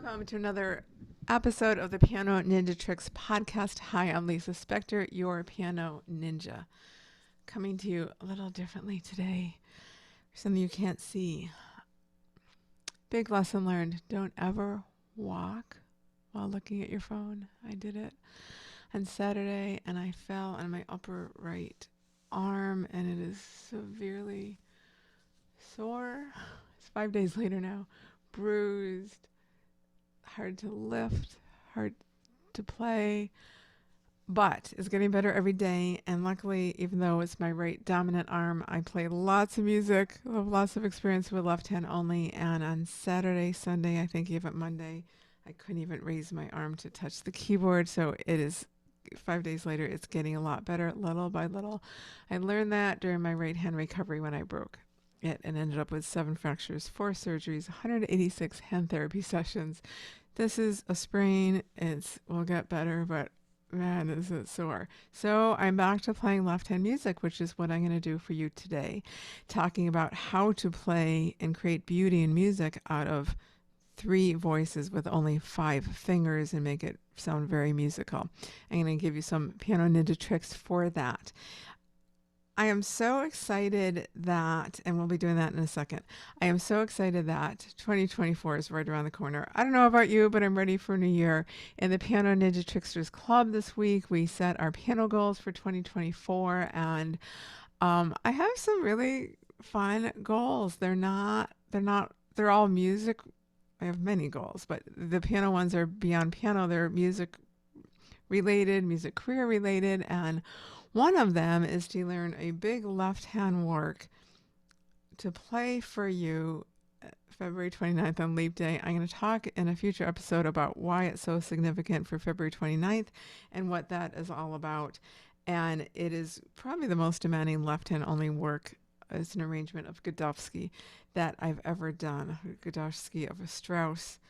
Welcome to another episode of the Piano Ninja Tricks podcast. Hi, I'm Lisa Spector, your piano ninja. Coming to you a little differently today. Something you can't see. Big lesson learned. Don't ever walk while looking at your phone. I did it on Saturday and I fell on my upper right arm and it is severely sore. It's 5 days later now. Bruised. Hard to lift, hard to play, but it's getting better every day. And luckily, even though it's my right dominant arm, I play lots of music, have lots of experience with left hand only. And on Saturday, Sunday, I think even Monday, I couldn't even raise my arm to touch the keyboard. So it is 5 days later, it's getting a lot better little by little. I learned that during my right hand recovery when I broke it and ended up with 7 fractures, 4 surgeries, 186 hand therapy sessions. This is a sprain. It will get better, but man, is it sore. So I'm back to playing left hand music, which is what I'm going to do for you today, talking about how to play and create beauty in music out of 3 voices with only 5 fingers and make it sound very musical. I'm going to give you some piano ninja tricks for that. I am so excited that, and we'll be doing that in a second. I am so excited that 2024 is right around the corner. I don't know about you, but I'm ready for a new year. In the Piano Ninja Tricksters Club this week, we set our piano goals for 2024, and I have some really fun goals. They're all music. I have many goals, but the piano ones are beyond piano. They're music related, music career related, and one of them is to learn a big left-hand work to play for you February 29th on Leap Day. I'm going to talk in a future episode about why it's so significant for February 29th and what that is all about. And it is probably the most demanding left-hand only work. It's an arrangement of Godowsky that I've ever done. Godowsky of a Strauss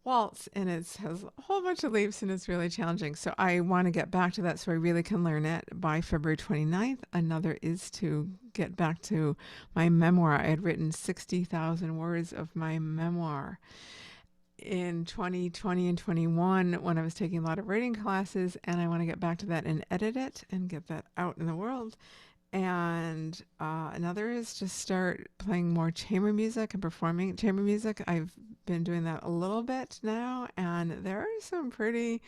waltz, and it has a whole bunch of leaps and it's really challenging. So I want to get back to that so I really can learn it by February 29th. Another is to get back to my memoir. I had written 60,000 words of my memoir in 2020 and 21 when I was taking a lot of writing classes, and I want to get back to that and edit it and get that out in the world. And another is just start playing more chamber music and performing chamber music. I've been doing that a little bit now, and there are some pretty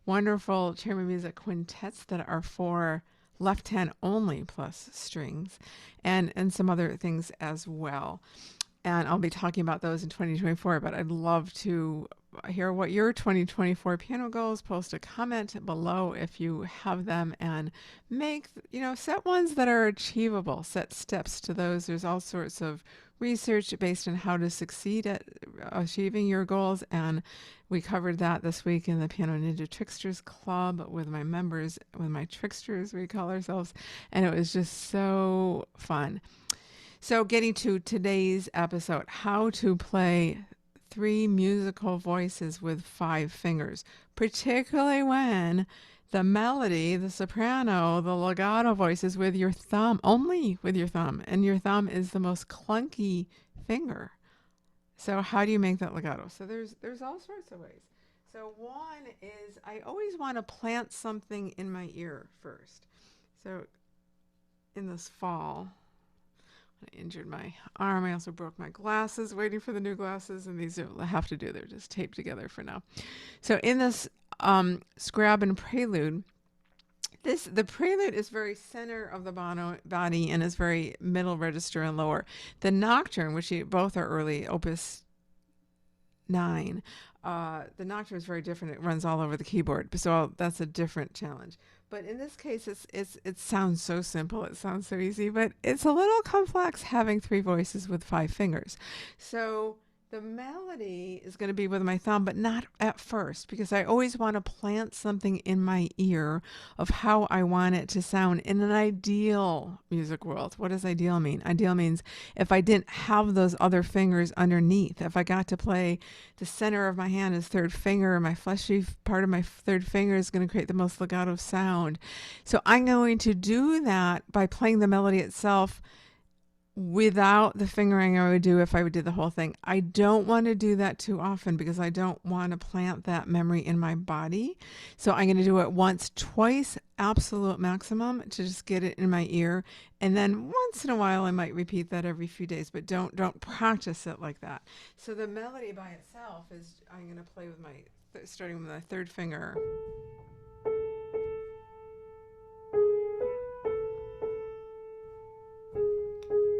wonderful chamber music quintets that are for left hand only plus strings and some other things as well. And I'll be talking about those in 2024, but I'd love to hear what your 2024 piano goals. Post a comment below if you have them, and make, set ones that are achievable, set steps to those. There's all sorts of research based on how to succeed at achieving your goals, and we covered that this week in the Piano Ninja Tricksters Club with my members, with my tricksters, we call ourselves, and it was just so fun. So getting to today's episode, how to play 3 musical voices with 5 fingers, particularly when the melody, the soprano, the legato voice is with your thumb, only with your thumb, and your thumb is the most clunky finger. So how do you make that legato? So there's all sorts of ways. So one is I always want to plant something in my ear first. So in this fall, I injured my arm. I also broke my glasses, waiting for the new glasses, and these I have to do. They're just taped together for now. So in this Scriabin Prelude, the prelude is very center of the body and is very middle register and lower. The nocturne, which both are early, Opus 9, the nocturne is very different. It runs all over the keyboard, so that's a different challenge. But in this case, it sounds so simple. It sounds so easy, but it's a little complex having 3 voices with 5 fingers. So the melody is going to be with my thumb, but not at first, because I always want to plant something in my ear of how I want it to sound in an ideal music world. What does ideal mean? Ideal means if I didn't have those other fingers underneath, if I got to play the center of my hand as 3rd finger, my fleshy part of my 3rd finger is going to create the most legato sound. So I'm going to do that by playing the melody itself without the fingering I would do if I would do the whole thing. I don't want to do that too often because I don't want to plant that memory in my body. So I'm going to do it once, twice, absolute maximum, to just get it in my ear. And then once in a while I might repeat that every few days, but don't practice it like that. So the melody by itself is, I'm going to play with my starting with my third finger.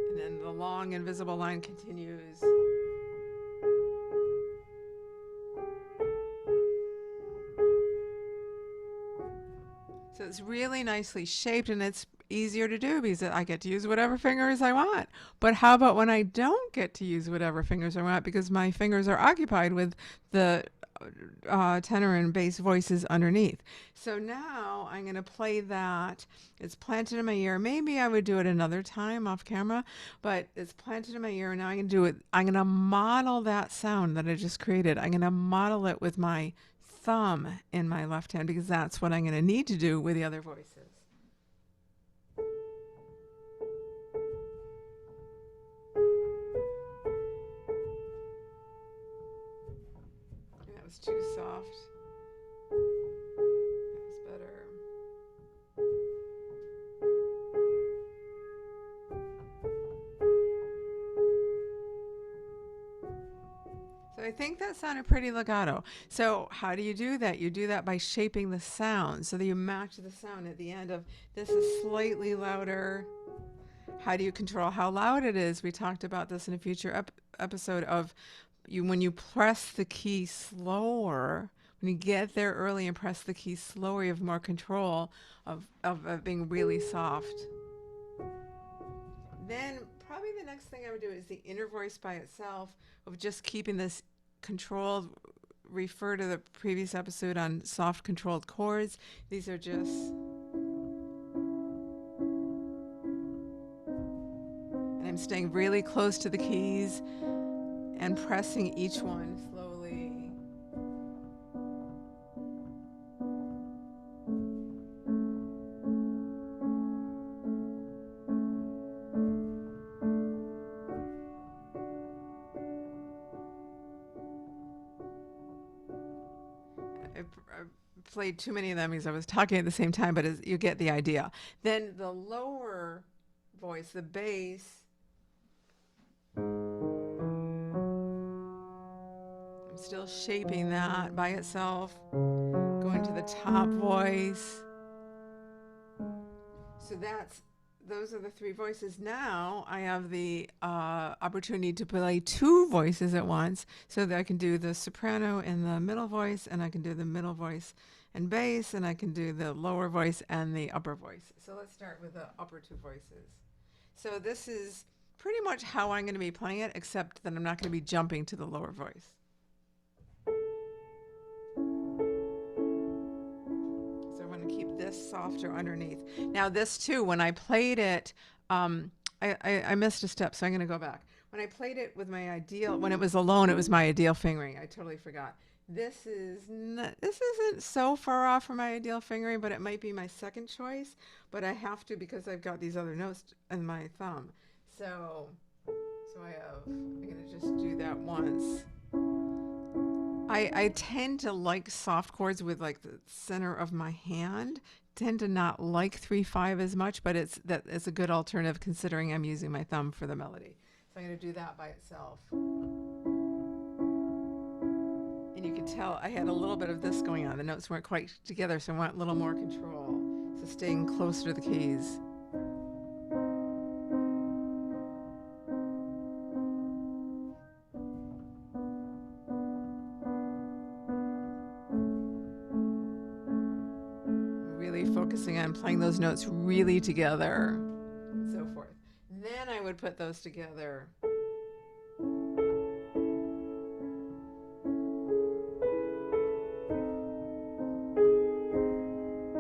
And then the long invisible line continues. So it's really nicely shaped, and it's easier to do because I get to use whatever fingers I want. But how about when I don't get to use whatever fingers I want because my fingers are occupied with the tenor and bass voices underneath? So now I'm going to play that. It's planted in my ear. Maybe I would do it another time off camera, but it's planted in my ear. And now I'm going to do it. I'm going to model that sound that I just created. I'm going to model it with my thumb in my left hand because that's what I'm going to need to do with the other voices. That was too soft. That was better. So I think that sounded pretty legato. So how do you do that? You do that by shaping the sound so that you match the sound at the end of this is slightly louder. How do you control how loud it is? We talked about this in a future episode of when you press the key slower, when you get there early and press the key slower, you have more control of being really soft. Then probably the next thing I would do is the inner voice by itself of just keeping this controlled. Refer to the previous episode on soft controlled chords. These are just, and I'm staying really close to the keys and pressing each one slowly. I played too many of them because I was talking at the same time, but you get the idea. Then the lower voice, the bass, I'm still shaping that by itself, going to the top voice. So those are the three voices. Now I have the opportunity to play two voices at once so that I can do the soprano and the middle voice, and I can do the middle voice and bass, and I can do the lower voice and the upper voice. So let's start with the upper two voices. So this is pretty much how I'm going to be playing it, except that I'm not going to be jumping to the lower voice. This softer underneath. Now this too, when I played it, I missed a step, so I'm going to go back. When I played it with my ideal, when it was alone, it was my ideal fingering. I totally forgot. This isn't so far off from my ideal fingering, but it might be my second choice. But I have to because I've got these other notes in my thumb. So I'm going to just do that once. I tend to like soft chords with like the center of my hand. Tend to not like 3/5 as much, but it's a good alternative considering I'm using my thumb for the melody. So I'm going to do that by itself. And you can tell I had a little bit of this going on. The notes weren't quite together, so I want a little more control. So staying closer to the keys. Focusing on playing those notes really together and so forth. Then I would put those together.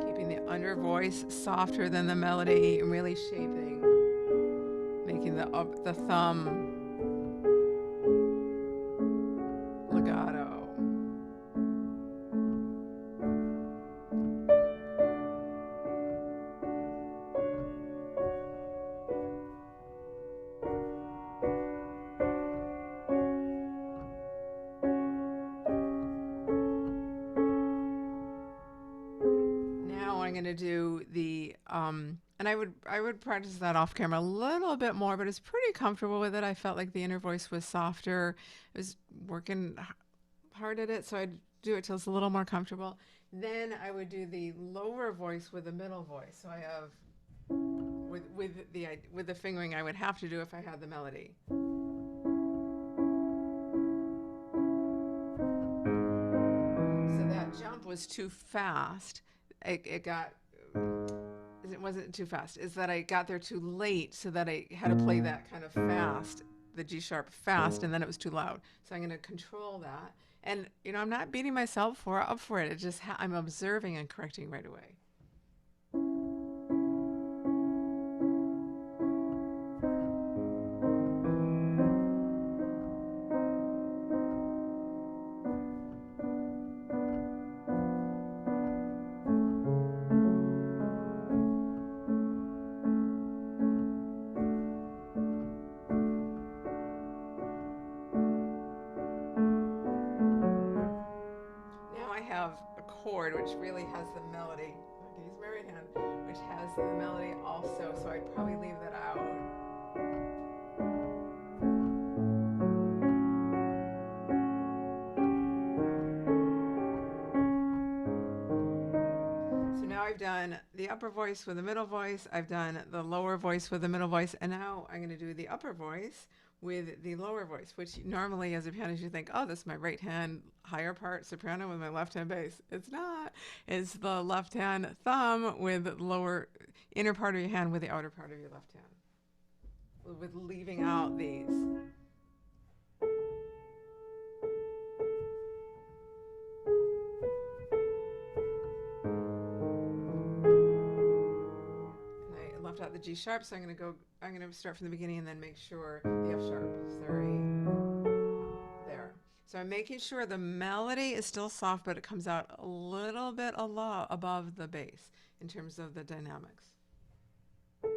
Keeping the under voice softer than the melody and really shaping, making the thumb legato. going to do the and I would practice that off camera a little bit more, but it's pretty comfortable with it. I felt like the inner voice was softer. I was working hard at it, so I'd do it till it's a little more comfortable. Then I would do the lower voice with the middle voice. So I have with the fingering I would have to do if I had the melody. So that jump was too fast. It wasn't too fast. Is that I got there too late, so that I had to play that kind of fast, the G sharp fast, and then it was too loud. So I'm going to control that. And I'm not beating myself up for it. It just I'm observing and correcting right away. A chord which really has the melody. I can use my right hand, which has the melody also, so I'd probably leave that out. So now I've done the upper voice with the middle voice, I've done the lower voice with the middle voice, and now I'm going to do the upper voice with the lower voice, which normally as a pianist you think, oh, this is my right hand higher part soprano with my left hand bass. It's not. It's the left hand thumb with the lower inner part of your hand with the outer part of your left hand, with leaving out these. And I left out the G sharp, so I'm going to start from the beginning and then make sure the F sharp is there. So I'm making sure the melody is still soft, but it comes out a little bit above the bass in terms of the dynamics. And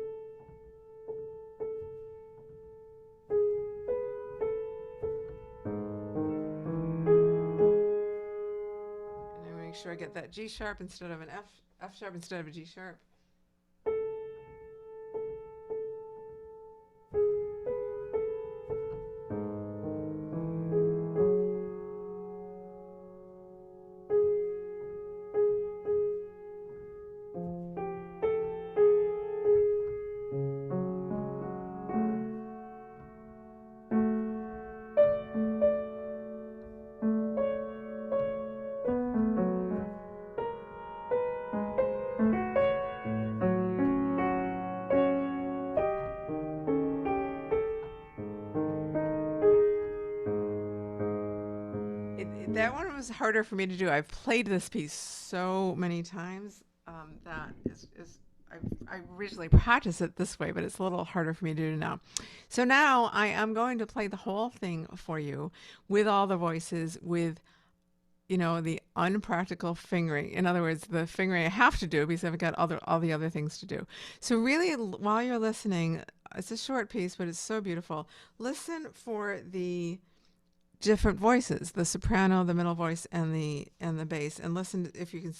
I make sure I get that G sharp instead of an F sharp instead of a G sharp. That one was harder for me to do. I've played this piece so many times that I originally practiced it this way, but it's a little harder for me to do now. So now I am going to play the whole thing for you with all the voices, with the unpractical fingering. In other words, the fingering I have to do because I've got all the other things to do. So really, while you're listening, it's a short piece, but it's so beautiful. Listen for the different voices, the soprano, the middle voice, and the bass, and listen if you can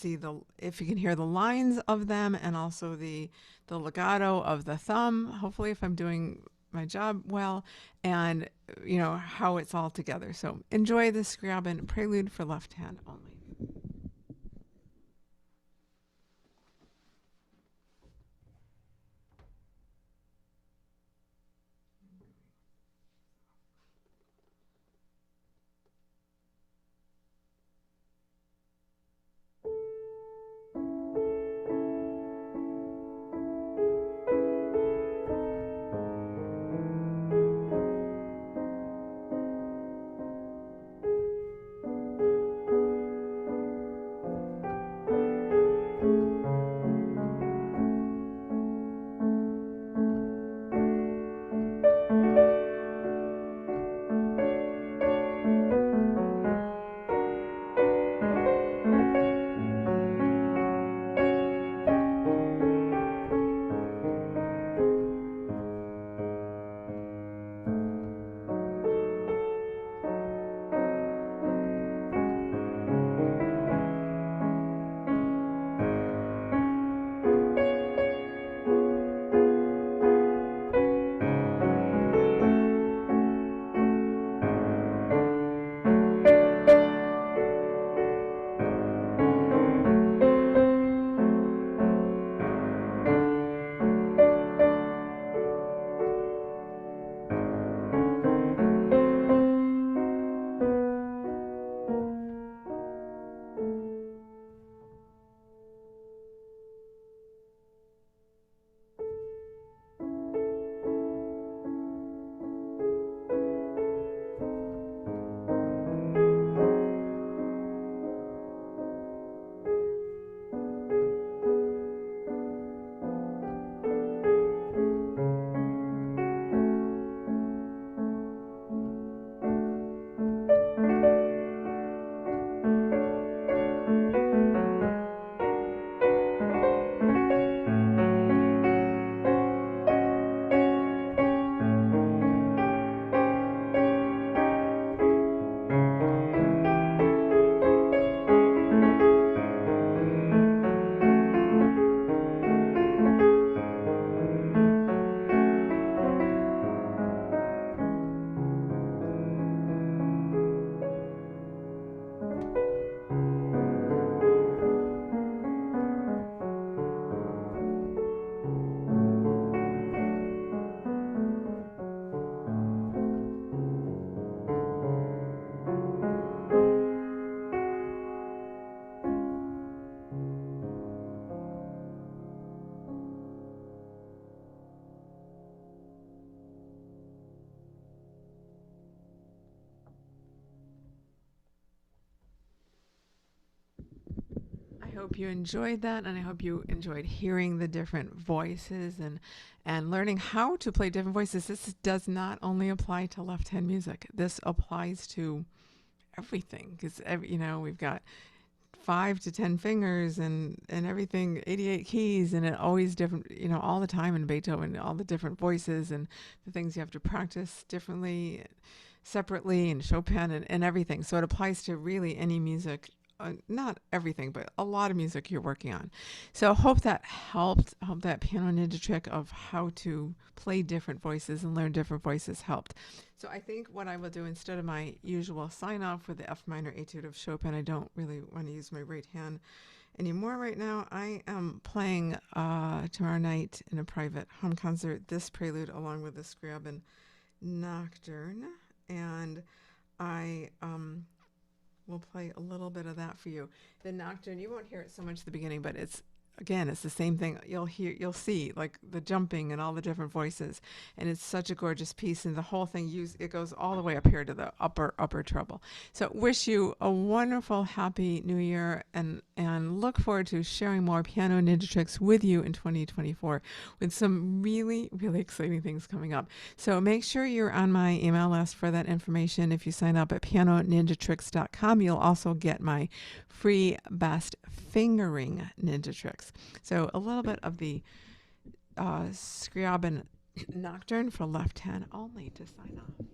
hear the lines of them, and also the legato of the thumb, hopefully if I'm doing my job well, and how it's all together. So enjoy the Scriabin Prelude for left hand only. I hope you enjoyed that, and I hope you enjoyed hearing the different voices and learning how to play different voices. This does not only apply to left hand music. This applies to everything because we've got 5 to 10 fingers and everything, 88 keys, and it always different, all the time in Beethoven, all the different voices and the things you have to practice differently, separately, and Chopin and everything. So it applies to really any music. Not everything, but a lot of music you're working on. So I hope that helped. I hope that piano ninja trick of how to play different voices and learn different voices helped. So I think what I will do instead of my usual sign off with the F minor etude of Chopin, I don't really want to use my right hand anymore right now. I am playing tomorrow night in a private home concert this prelude along with the Scriabin Nocturne, and I we'll play a little bit of that for you. The Nocturne, you won't hear it so much at the beginning, but it's the same thing. You'll see like the jumping and all the different voices, and it's such a gorgeous piece. And the whole thing it goes all the way up here to the upper treble. So wish you a wonderful, happy New Year, and look forward to sharing more piano ninja tricks with you in 2024 with some really really exciting things coming up. So make sure you're on my email list for that information. If you sign up at pianoninjatricks.com, you'll also get my free best fingering ninja tricks. So a little bit of the Scriabin Nocturne for left hand only to sign off.